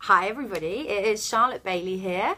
Hi everybody, it is Charlotte Bailey here,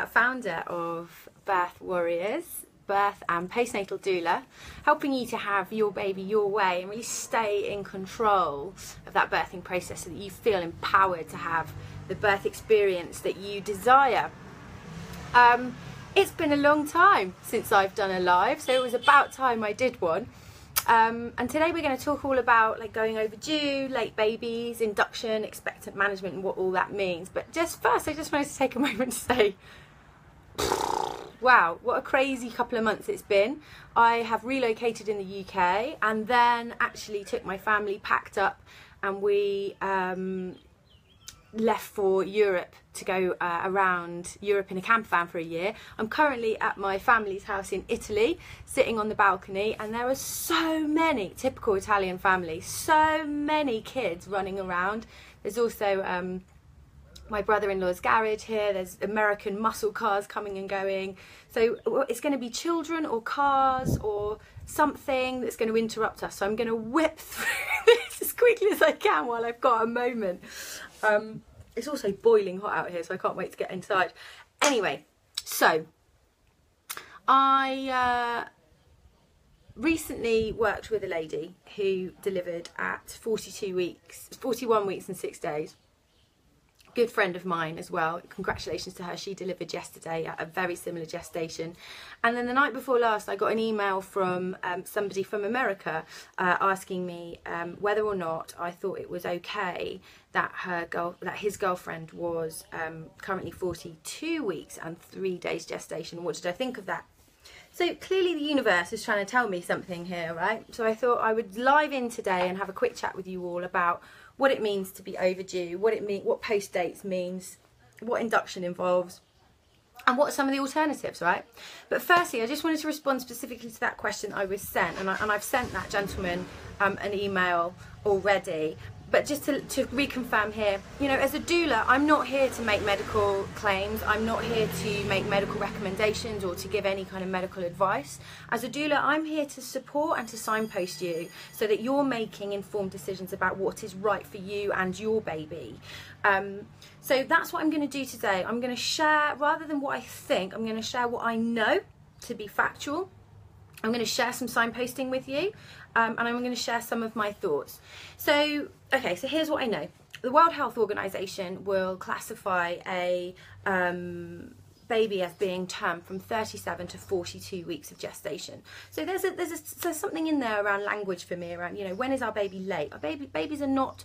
founder of Birth Warriors, birth and postnatal doula, helping you to have your baby your way and really stay in control of that birthing process so that you feel empowered to have the birth experience that you desire. It's been a long time since I've done a live, so it was about time I did one. And today we're going to talk all about like going overdue, late babies, induction, expectant management and what all that means. But just first I just wanted to take a moment to say, wow, what a crazy couple of months it's been. I have relocated in the UK and then actually took my family, packed up, and we left for Europe to go around Europe in a camper van for a year. I'm currently at my family's house in Italy, sitting on the balcony, and there are so many, typical Italian family, so many kids running around. There's also my brother-in-law's garage here. There's American muscle cars coming and going. So it's going to be children or cars or something that's going to interrupt us. So I'm going to whip through this as quickly as I can while I've got a moment. It's also boiling hot out here, so I can't wait to get inside. Anyway, so I recently worked with a lady who delivered at 41 weeks and 6 days. Good friend of mine as well. Congratulations to her. She delivered yesterday at a very similar gestation. And then the night before last, I got an email from somebody from America asking me whether or not I thought it was okay that his girlfriend was currently 42 weeks and 3 days gestation. What did I think of that? So clearly the universe is trying to tell me something here, right? So I thought I would live in today and have a quick chat with you all about what it means to be overdue, what post dates means, what induction involves, and what are some of the alternatives, right? But firstly, I just wanted to respond specifically to that question I was sent, and I've sent that gentleman an email already. But just to reconfirm here, you know, as a doula, I'm not here to make medical claims. I'm not here to make medical recommendations or to give any kind of medical advice. As a doula, I'm here to support and to signpost you so that you're making informed decisions about what is right for you and your baby. So that's what I'm going to do today. I'm going to share, rather than what I think, I'm going to share what I know to be factual. I'm going to share some signposting with you, and I'm going to share some of my thoughts. So, okay, so here's what I know. The World Health Organization will classify a baby as being termed from 37 to 42 weeks of gestation. So there's something in there around language for me, around, you know, when is our baby late? Our babies are not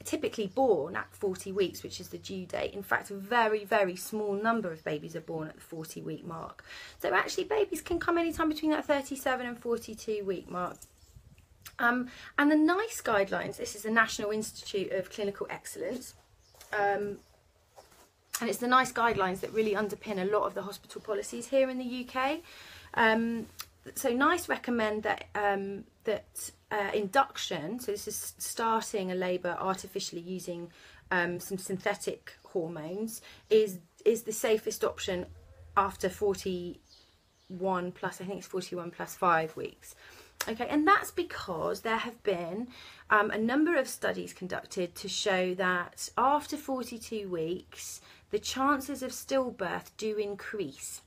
typically born at 40 weeks, which is the due date. In fact, a very, very small number of babies are born at the 40-week mark. So actually babies can come anytime between that 37 and 42 week mark. And the NICE guidelines, this is the National Institute of Clinical Excellence, and it's the NICE guidelines that really underpin a lot of the hospital policies here in the UK. So NICE recommend that induction, so this is starting a labour artificially using some synthetic hormones, is the safest option after 41 plus, I think it's 41 plus 5 weeks. Okay, and that's because there have been a number of studies conducted to show that after 42 weeks, the chances of stillbirth do increase.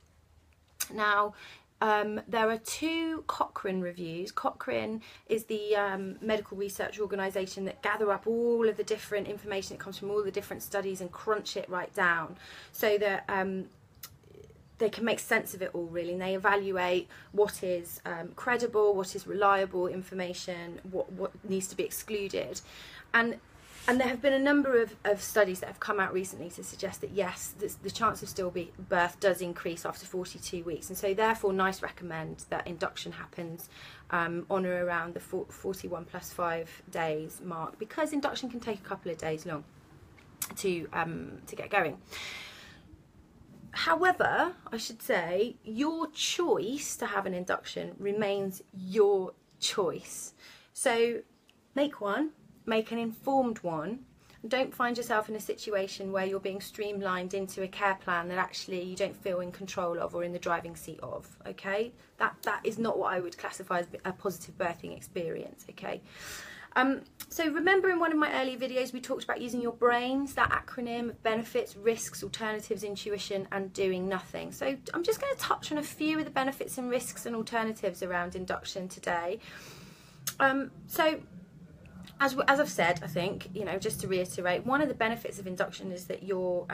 Now, there are two Cochrane reviews. Cochrane is the medical research organisation that gather up all of the different information that comes from all the different studies and crunch it right down so that they can make sense of it all, really, and they evaluate what is credible, what is reliable information, what needs to be excluded. And there have been a number of studies that have come out recently to suggest that yes, the chance of stillbirth does increase after 42 weeks, and so therefore NICE recommend that induction happens on or around the 41 plus 5 days mark, because induction can take a couple of days long to get going. However, I should say, your choice to have an induction remains your choice. So make one, make an informed one, and don't find yourself in a situation where you're being streamlined into a care plan that actually you don't feel in control of or in the driving seat of, okay? That is not what I would classify as a positive birthing experience, okay? So remember, in one of my earlier videos we talked about using your brains, that acronym of benefits, risks, alternatives, intuition and doing nothing. So I'm just going to touch on a few of the benefits and risks and alternatives around induction today. So as I've said, I think, you know, just to reiterate, one of the benefits of induction is that you're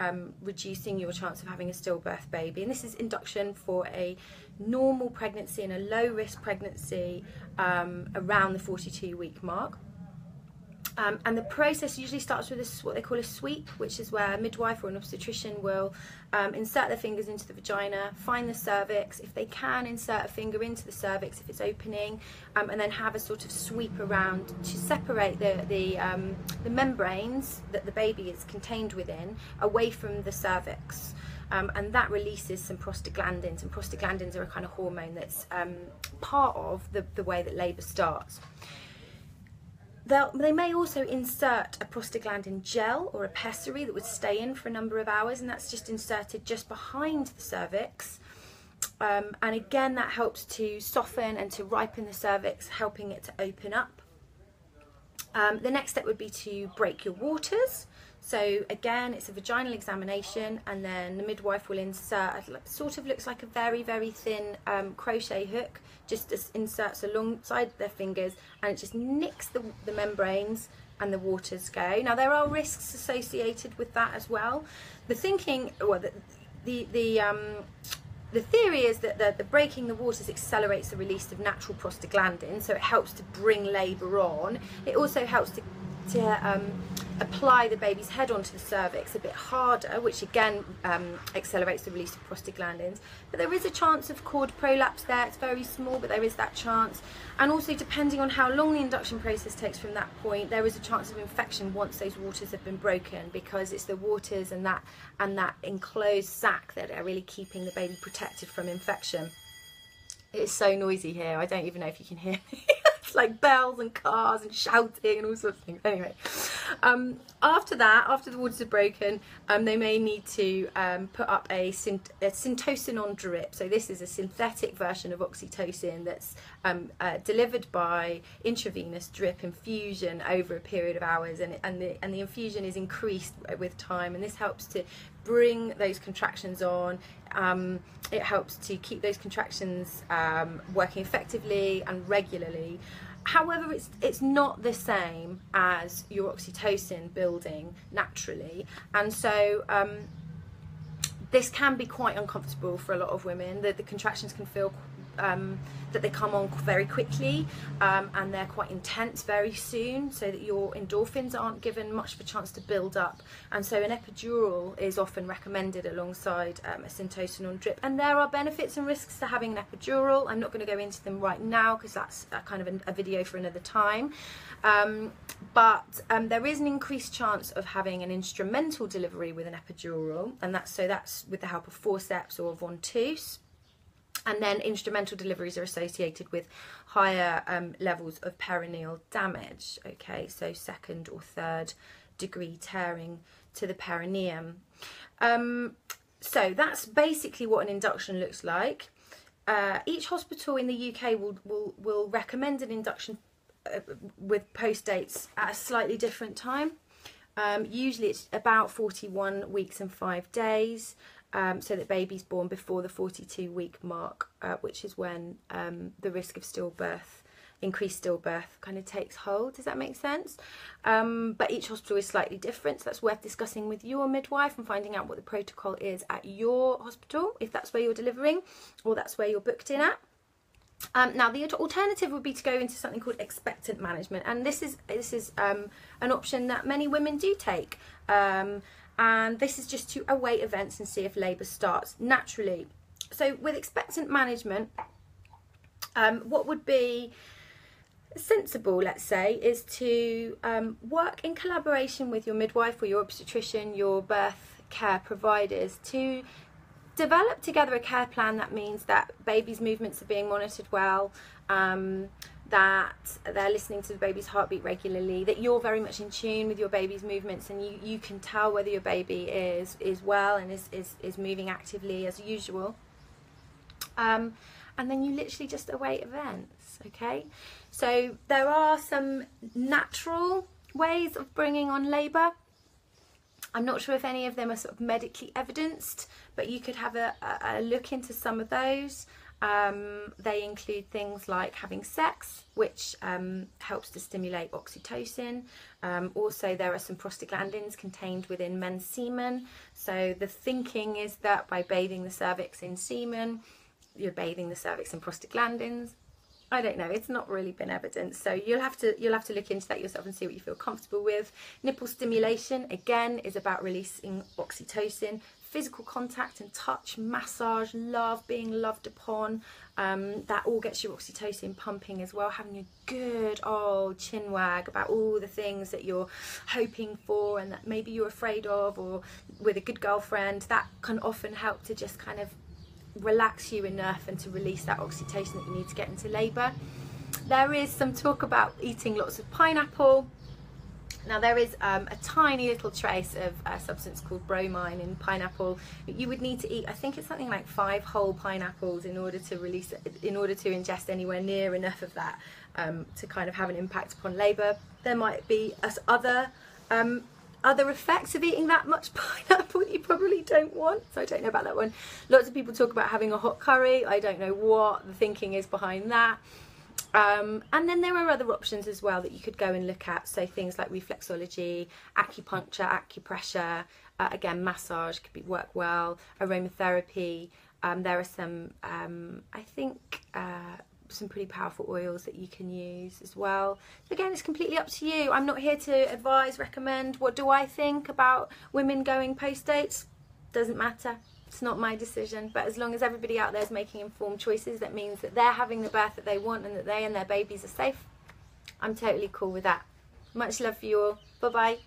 reducing your chance of having a stillbirth baby. And this is induction for a normal pregnancy and a low risk pregnancy around the 42-week mark. And the process usually starts with what they call a sweep, which is where a midwife or an obstetrician will insert their fingers into the vagina, find the cervix, if they can insert a finger into the cervix if it's opening, and then have a sort of sweep around to separate the membranes that the baby is contained within away from the cervix. And that releases some prostaglandins, and prostaglandins are a kind of hormone that's part of the way that labour starts. They may also insert a prostaglandin gel or a pessary that would stay in for a number of hours, and that's just inserted just behind the cervix. And again, that helps to soften and to ripen the cervix, helping it to open up. The next step would be to break your waters. So again, it's a vaginal examination, and then the midwife will insert, sort of looks like a very, very thin crochet hook, just inserts alongside their fingers, and it just nicks the membranes and the waters go. Now there are risks associated with that as well. The thinking, well, the theory is that the breaking the waters accelerates the release of natural prostaglandin, so it helps to bring labour on. It also helps to apply the baby's head onto the cervix a bit harder, which again accelerates the release of prostaglandins. But there is a chance of cord prolapse there. It's very small, but there is that chance. And also, depending on how long the induction process takes from that point, there is a chance of infection once those waters have been broken, because it's the waters and that enclosed sac that are really keeping the baby protected from infection. It's so noisy here, I don't even know if you can hear me. It's like bells and cars and shouting and all sorts of things. Anyway, after that, after the waters are broken, they may need to put up a syntocinon drip. So this is a synthetic version of oxytocin that's delivered by intravenous drip infusion over a period of hours, and the infusion is increased with time, and this helps to bring those contractions on. It helps to keep those contractions working effectively and regularly. However, it's not the same as your oxytocin building naturally, and so this can be quite uncomfortable for a lot of women. The contractions can feel that they come on very quickly, and they're quite intense very soon, so that your endorphins aren't given much of a chance to build up. And so an epidural is often recommended alongside a syntocinon drip. And there are benefits and risks to having an epidural. I'm not going to go into them right now, because that's kind of a video for another time. But there is an increased chance of having an instrumental delivery with an epidural, and that's with the help of forceps or ventouse. And then instrumental deliveries are associated with higher levels of perineal damage. Okay, so 2nd or 3rd degree tearing to the perineum. So that's basically what an induction looks like. Each hospital in the UK will recommend an induction with post dates at a slightly different time. Usually it's about 41 weeks and 5 days. So that baby's born before the 42-week mark, which is when the risk of increased stillbirth kind of takes hold. Does that make sense? But each hospital is slightly different, so that's worth discussing with your midwife and finding out what the protocol is at your hospital, if that's where you're delivering or that's where you're booked in at. Now the alternative would be to go into something called expectant management, and this is an option that many women do take. And this is just to await events and see if labour starts naturally. So with expectant management, what would be sensible, let's say, is to work in collaboration with your midwife or your obstetrician, your birth care providers, to develop together a care plan that means that baby's movements are being monitored well, that they're listening to the baby's heartbeat regularly, that you're very much in tune with your baby's movements, and you can tell whether your baby is well and is moving actively as usual. And then you literally just await events, okay? So there are some natural ways of bringing on labour. I'm not sure if any of them are sort of medically evidenced, but you could have a look into some of those. They include things like having sex, which helps to stimulate oxytocin. Also, there are some prostaglandins contained within men's semen. So the thinking is that by bathing the cervix in semen, you're bathing the cervix in prostaglandins. I don't know, it's not really been evidenced, so you'll have to look into that yourself and see what you feel comfortable with. Nipple stimulation, again, is about releasing oxytocin. Physical contact and touch, massage, love, being loved upon, that all gets your oxytocin pumping as well. Having a good old chin wag about all the things that you're hoping for and that maybe you're afraid of, or with a good girlfriend, that can often help to just kind of relax you enough and to release that oxytocin that you need to get into labour. There is some talk about eating lots of pineapple. Now there is a tiny little trace of a substance called bromine in pineapple. You would need to eat, I think it's something like 5 whole pineapples in order to release it, in order to ingest anywhere near enough of that to kind of have an impact upon labour. There might be other effects of eating that much pineapple that you probably don't want, so I don't know about that one. Lots of people talk about having a hot curry. I don't know what the thinking is behind that. And then there are other options as well that you could go and look at, so things like reflexology, acupuncture, acupressure, again massage could work well, aromatherapy. There are some I think some pretty powerful oils that you can use as well. So again, it's completely up to you. I'm not here to advise, recommend. What do I think about women going post-dates? Doesn't matter. It's not my decision. But as long as everybody out there is making informed choices, that means that they're having the birth that they want and that they and their babies are safe, I'm totally cool with that. Much love for you all. Bye bye.